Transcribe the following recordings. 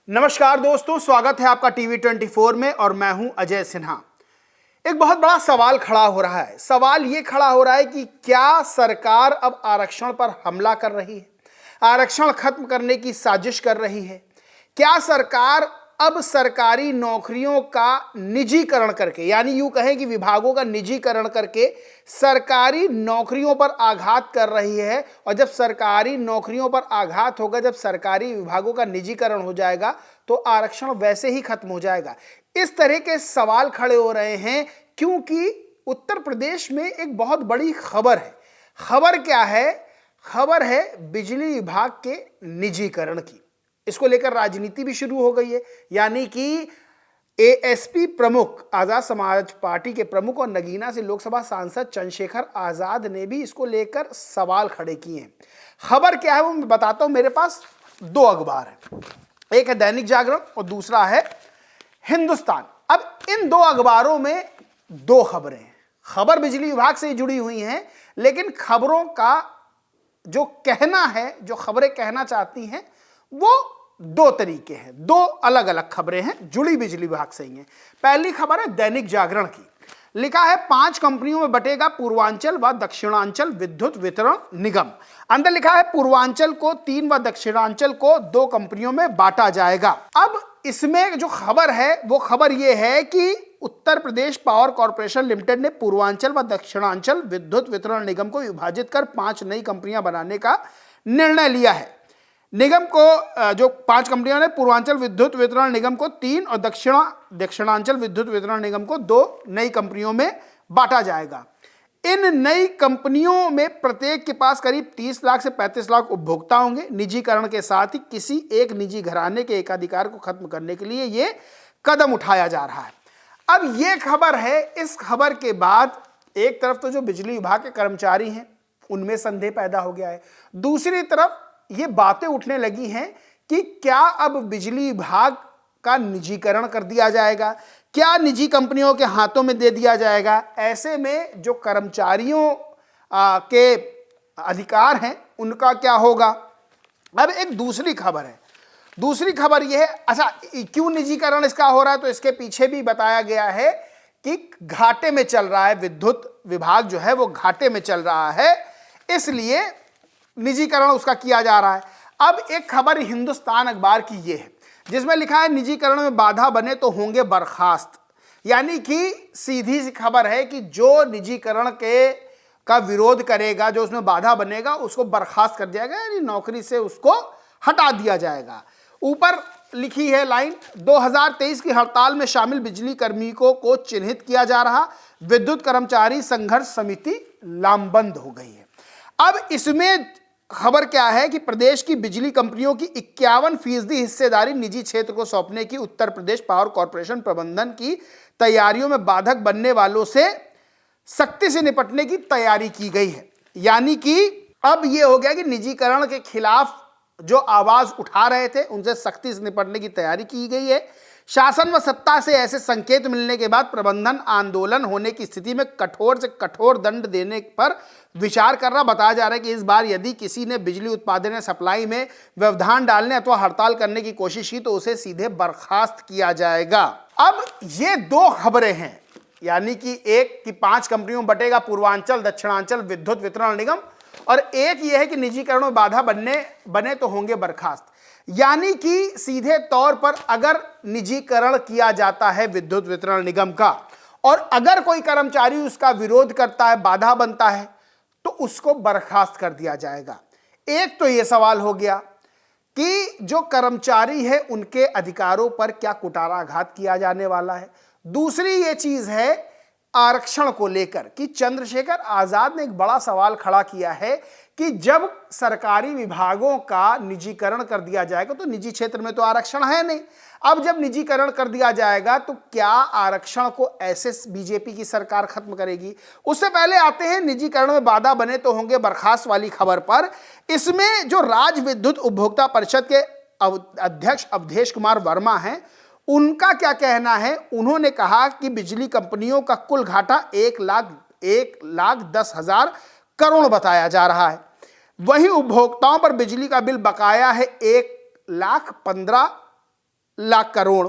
नमस्कार दोस्तों, स्वागत है आपका टीवी 24 में और मैं हूं अजय सिन्हा। एक बहुत बड़ा सवाल खड़ा हो रहा है। सवाल ये खड़ा हो रहा है कि क्या सरकार अब आरक्षण पर हमला कर रही है, आरक्षण खत्म करने की साजिश कर रही है? क्या सरकार अब सरकारी नौकरियों का निजीकरण करके, यानी यूं कहें कि विभागों का निजीकरण करके सरकारी नौकरियों पर आघात कर रही है? और जब सरकारी नौकरियों पर आघात होगा, जब सरकारी विभागों का निजीकरण हो जाएगा, तो आरक्षण वैसे ही खत्म हो जाएगा। इस तरह के सवाल खड़े हो रहे हैं क्योंकि उत्तर प्रदेश में एक बहुत बड़ी खबर है। खबर क्या है? खबर है बिजली विभाग के निजीकरण की। इसको लेकर राजनीति भी शुरू हो गई है, यानी कि एएसपी प्रमुख, आजाद समाज पार्टी के प्रमुख और नगीना से लोकसभा सांसद चंद्रशेखर आजाद ने भी इसको लेकर सवाल खड़े किए हैं। खबर क्या है वो मैं बताता हूं। मेरे पास दो अखबार हैं, एक है दैनिक जागरण और दूसरा है हिंदुस्तान। अब इन दो अखबारों में दो खबरें हैं। खबर बिजली विभाग से जुड़ी हुई हैं, लेकिन खबरों का जो कहना है, जो खबरें कहना चाहती हैं, वो दो तरीके हैं। दो अलग अलग खबरें हैं, जुड़ी बिजली विभाग से ही हैं। पहली खबर है दैनिक जागरण की। लिखा है 5 कंपनियों में बटेगा पूर्वांचल व दक्षिणांचल विद्युत वितरण निगम। अंदर लिखा है पूर्वांचल को 3 व दक्षिणांचल को 2 कंपनियों में बांटा जाएगा। अब इसमें जो खबर है वो खबर ये है कि Uttar Pradesh power corporation limited ने पूर्वांचल व दक्षिणांचल विद्युत वितरण निगम को विभाजित कर 5 नई कंपनियां बनाने का निर्णय लिया है। निगम को जो 5 कंपनियों ने पूर्वांचल विद्युत वितरण निगम को 3 और दक्षिणांचल विद्युत वितरण निगम को 2 नई कंपनियों में बांटा जाएगा। इन नई कंपनियों में प्रत्येक के पास करीब 30 लाख से 35 लाख उपभोक्ता होंगे। निजीकरण के साथ ही किसी एक निजी घराने के एकाधिकार को खत्म करने के लिए यह कदम उठाया जा रहा है। अब यह खबर है। इस खबर के बाद एक तरफ तो जो बिजली विभाग के कर्मचारी हैं उनमें संदेह पैदा हो गया है, दूसरी तरफ ये बातें उठने लगी हैं कि क्या अब बिजली विभाग का निजीकरण कर दिया जाएगा, क्या निजी कंपनियों के हाथों में दे दिया जाएगा? ऐसे में जो कर्मचारियों के अधिकार हैं उनका क्या होगा? अब एक दूसरी खबर है। दूसरी खबर यह है, अच्छा क्यों निजीकरण इसका हो रहा है, तो इसके पीछे भी बताया गया है कि घाटे में चल रहा है, विद्युत विभाग जो है वो घाटे में चल रहा है, इसलिए निजीकरण उसका किया जा रहा है। अब एक खबर हिंदुस्तान अखबार की यह है जिसमें लिखा है निजीकरण में बाधा बने तो होंगे बर्खास्त। यानी कि सीधी सी खबर है कि जो निजीकरण का विरोध करेगा, जो उसमें बाधा बनेगा, उसको बर्खास्त कर दिया गया, यानी नौकरी से उसको हटा दिया जाएगा। ऊपर लिखी है लाइन, 2023 की हड़ताल में शामिल बिजली कर्मियों को चिन्हित किया जा रहा। विद्युत कर्मचारी संघर्ष समिति लामबंद हो गई है। अब इसमें खबर क्या है कि प्रदेश की बिजली कंपनियों की 51% हिस्सेदारी निजी क्षेत्र को सौंपने की उत्तर प्रदेश पावर कॉर्पोरेशन प्रबंधन की तैयारियों में बाधक बनने वालों से सख्ती से निपटने की तैयारी की गई है। यानी कि अब यह हो गया कि निजीकरण के खिलाफ जो आवाज उठा रहे थे उनसे सख्ती से निपटने की तैयारी की गई है। शासन व सत्ता से ऐसे संकेत मिलने के बाद प्रबंधन आंदोलन होने की स्थिति में कठोर से कठोर दंड देने पर विचार कर रहा। बताया जा रहा है कि इस बार यदि किसी ने बिजली उत्पादन या सप्लाई में व्यवधान डालने अथवा हड़ताल करने की कोशिश की तो उसे सीधे बर्खास्त किया जाएगा। अब ये दो खबरें हैं, यानी कि एक कि 5 कंपनियों में बटेगा पूर्वांचल दक्षिणांचल विद्युत वितरण निगम, और एक यह है कि निजीकरण में बाधा बने तो होंगे बर्खास्त। यानी कि सीधे तौर पर अगर निजीकरण किया जाता है विद्युत वितरण निगम का और अगर कोई कर्मचारी उसका विरोध करता है, बाधा बनता है, तो उसको बर्खास्त कर दिया जाएगा। एक तो यह सवाल हो गया कि जो कर्मचारी है उनके अधिकारों पर क्या कुठाराघात किया जाने वाला है। दूसरी ये चीज है आरक्षण को लेकर कि चंद्रशेखर आजाद ने एक बड़ा सवाल खड़ा किया है कि जब सरकारी विभागों का निजीकरण कर दिया जाएगा तो निजी क्षेत्र में तो आरक्षण है नहीं। अब जब निजीकरण कर दिया जाएगा तो क्या आरक्षण को ऐसे बीजेपी की सरकार खत्म करेगी? उससे पहले आते हैं निजीकरण में बाधा बने तो होंगे बर्खास्त वाली खबर पर। इसमें जो राज्य विद्युत उपभोक्ता परिषद के अध्यक्ष अवधेश कुमार वर्मा हैं, उनका क्या कहना है? उन्होंने कहा कि बिजली कंपनियों का कुल घाटा 1,10,000 करोड़ बताया जा रहा है। वहीं उपभोक्ताओं पर बिजली का बिल बकाया है 1,15,000 लाख करोड़।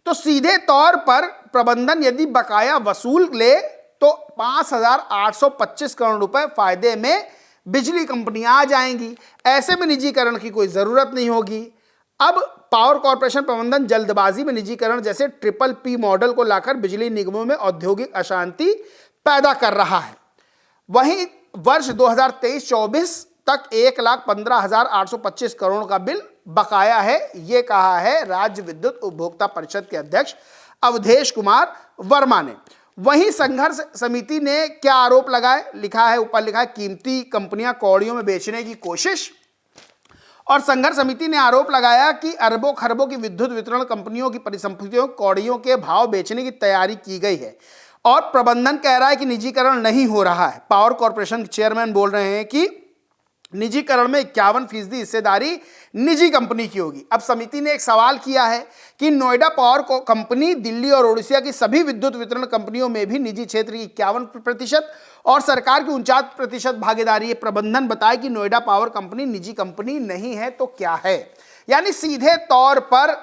तो सीधे तौर पर प्रबंधन यदि बकाया वसूल ले तो 5,825 करोड़ रुपए फायदे में बिजली कंपनियां आ जाएंगी। ऐसे में निजीकरण की कोई जरूरत नहीं होगी। अब पावर कॉर्पोरेशन प्रबंधन जल्दबाजी में निजीकरण जैसे ट्रिपल पी मॉडल को लाकर बिजली निगमों में औद्योगिक अशांति पैदा कर रहा है। वहीं वर्ष 2023-24 तक 1,15,825 करोड़ का बिल बकाया है, ये कहा है राज्य विद्युत उपभोक्ता परिषद के अध्यक्ष अवधेश कुमार वर्मा ने। वहीं संघर्ष समिति ने क्या आरोप लगाए, लिखा है ऊपर, लिखा है कीमती कंपनियां कौड़ियों में बेचने की कोशिश। और संघर्ष समिति ने आरोप लगाया कि अरबों खरबों की विद्युत वितरण कंपनियों की परिसंपत्तियों कौड़ियों के भाव बेचने की तैयारी की गई है और प्रबंधन कह रहा है कि निजीकरण नहीं हो रहा है। पावर कॉर्पोरेशन के चेयरमैन बोल रहे हैं कि निजीकरण में 51% हिस्सेदारी निजी कंपनी की होगी। अब समिति ने एक सवाल किया है कि नोएडा पावर कंपनी, दिल्ली और ओडिशा की सभी विद्युत वितरण कंपनियों में भी निजी क्षेत्र की 51% और सरकार की 49% भागीदारी है। प्रबंधन बताए कि नोएडा पावर कंपनी निजी कंपनी नहीं है तो क्या है। यानी सीधे तौर पर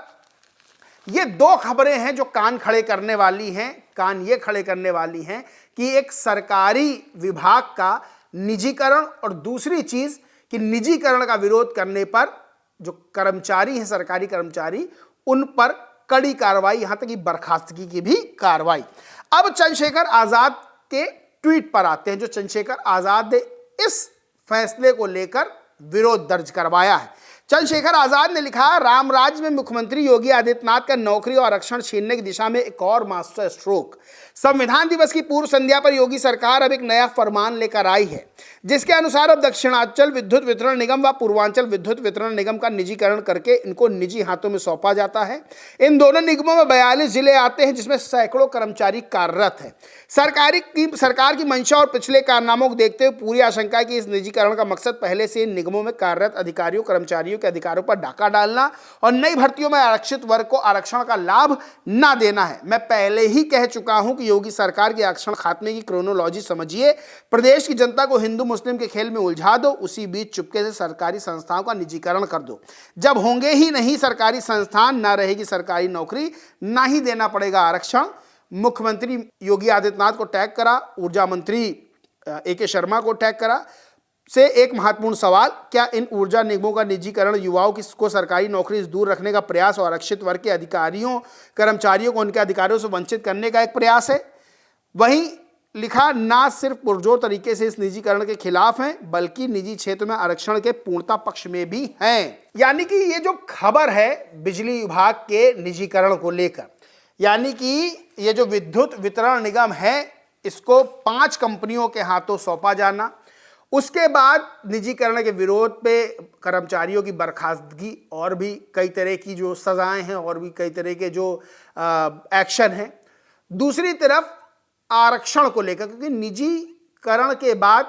ये दो खबरें हैं जो कान खड़े करने वाली हैं। कान ये खड़े करने वाली हैं कि एक सरकारी विभाग का निजीकरण और दूसरी चीज कि निजीकरण का विरोध करने पर जो कर्मचारी हैं, सरकारी कर्मचारी, उन पर कड़ी कार्रवाई, यहां तक कि बर्खास्तगी की भी कार्रवाई। अब चंद्रशेखर आजाद के ट्वीट पर आते हैं। जो चंद्रशेखर आजाद ने इस फैसले को लेकर विरोध दर्ज करवाया है। चंद्रशेखर आजाद ने लिखा, राम राज्य में मुख्यमंत्री योगी आदित्यनाथ का नौकरी और आरक्षण छीनने की दिशा में एक और मास्टर स्ट्रोक। संविधान दिवस की पूर्व संध्या पर योगी सरकार अब एक नया फरमान लेकर आई है जिसके अनुसार अब दक्षिणांचल विद्युत वितरण निगम व पूर्वांचल विद्युत वितरण निगम का निजीकरण करके इनको निजी हाथों में सौंपा जाता है। इन दोनों निगमों में 42 जिले आते हैं जिसमें सैकड़ों कर्मचारी कार्यरत है। सरकार की मंशा और पिछले कारनामों को देखते हुए पूरी आशंका है कि इस निजीकरण का मकसद पहले से इन निगमों में कार्यरत अधिकारियों कर्मचारियों के अधिकारों पर डाका डालना और नई भर्तियों में आरक्षित वर्ग को आरक्षण का लाभ न देना है। मैं पहले ही कह चुका हूं कि योगी सरकार के आरक्षण खात्मे की क्रोनोलॉजी समझिए। प्रदेश की जनता को हिंदू मुस्लिम के खेल में उलझा दो, उसी बीच चुपके से सरकारी संस्थाओं का निजीकरण कर दो। जब होंगे ही नहीं सरकारी संस्थान, ना रहेगी सरकारी नौकरी, ना ही देना पड़ेगा आरक्षण। मुख्यमंत्री योगी आदित्यनाथ को टैग करा, ऊर्जा मंत्री AK शर्मा को टैग करा। से एक महत्वपूर्ण सवाल, क्या इन ऊर्जा निगमों का निजीकरण युवाओं को सरकारी नौकरी से दूर रखने का प्रयास और आरक्षित वर्ग के अधिकारियों कर्मचारियों को उनके अधिकारों से वंचित करने का एक प्रयास है? वहीं लिखा, ना सिर्फ पुरजोर तरीके से इस निजीकरण के खिलाफ हैं बल्कि निजी क्षेत्र में आरक्षण के पूर्णता पक्ष में भी हैं। यानी कि ये जो खबर है बिजली विभाग के निजीकरण को लेकर, यानी कि ये जो विद्युत वितरण निगम है इसको 5 कंपनियों के हाथों सौंपा जाना, उसके बाद निजीकरण के विरोध पे कर्मचारियों की बर्खास्तगी और भी कई तरह की जो सजाएं हैं और भी कई तरह के जो एक्शन हैं। दूसरी तरफ आरक्षण को लेकर, क्योंकि निजीकरण के बाद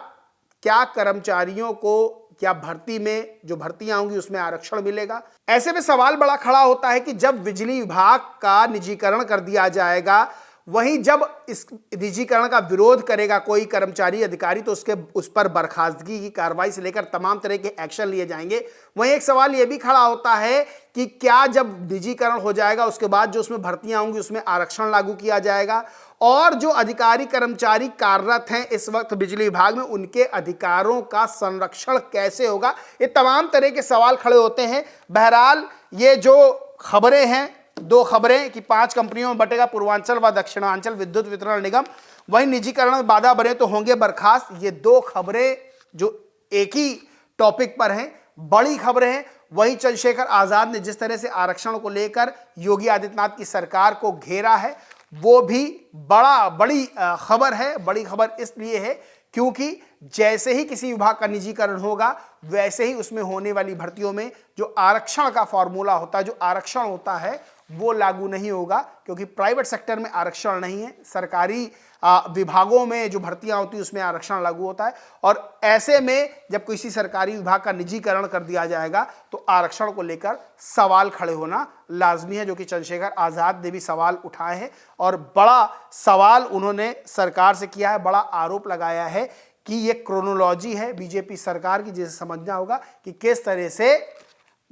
क्या कर्मचारियों को, क्या भर्ती में जो भर्तियां होंगी उसमें आरक्षण मिलेगा? ऐसे में सवाल बड़ा खड़ा होता है कि जब बिजली विभाग का निजीकरण कर दिया जाएगा, वहीं जब इस निजीकरण का विरोध करेगा कोई कर्मचारी अधिकारी तो उस पर बर्खास्तगी की कार्रवाई से लेकर तमाम तरह के एक्शन लिए जाएंगे। वहीं एक सवाल यह भी खड़ा होता है कि क्या जब निजीकरण हो जाएगा उसके बाद जो उसमें भर्तियां होंगी उसमें आरक्षण लागू किया जाएगा, और जो अधिकारी कर्मचारी कार्यरत हैं इस वक्त बिजली विभाग में उनके अधिकारों का संरक्षण कैसे होगा? ये तमाम तरह के सवाल खड़े होते हैं। बहरहाल ये जो खबरें हैं, 2 खबरें कि 5 कंपनियों में बटेगा पूर्वांचल व दक्षिणांचल विद्युत वितरण निगम, वहीं निजीकरण में बाधा बने तो होंगे बर्खास्त, ये 2 खबरें जो एक ही टॉपिक पर हैं, बड़ी खबरें हैं। वहीं चंद्रशेखर आजाद ने जिस तरह से आरक्षण को लेकर योगी आदित्यनाथ की सरकार को घेरा है वो भी बड़ी खबर है। बड़ी खबर इसलिए है क्योंकि जैसे ही किसी विभाग का निजीकरण होगा वैसे ही उसमें होने वाली भर्तियों में जो आरक्षण का फॉर्मूला होता है, जो आरक्षण होता है वो लागू नहीं होगा, क्योंकि प्राइवेट सेक्टर में आरक्षण नहीं है, सरकारी विभागों में जो भर्तियां होती है उसमें आरक्षण लागू होता है। और ऐसे में जब किसी सरकारी विभाग का निजीकरण कर दिया जाएगा तो आरक्षण को लेकर सवाल खड़े होना लाजमी है, जो कि चंद्रशेखर आजाद ने भी सवाल उठाए हैं और बड़ा सवाल उन्होंने सरकार से किया है, बड़ा आरोप लगाया है कि ये क्रोनोलॉजी है बीजेपी सरकार की, जिसे समझना होगा कि किस तरह से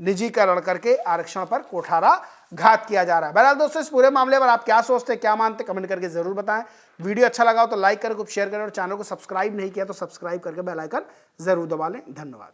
निजीकरण करके आरक्षण पर कोठारा घात किया जा रहा है। बहरहाल दोस्तों, इस पूरे मामले पर आप क्या सोचते हैं, क्या मानते हैं, कमेंट करके जरूर बताएं। वीडियो अच्छा लगा हो तो लाइक करें, शेयर करें और चैनल को सब्सक्राइब नहीं किया तो सब्सक्राइब करके बेल आइकन जरूर दबा लें। धन्यवाद।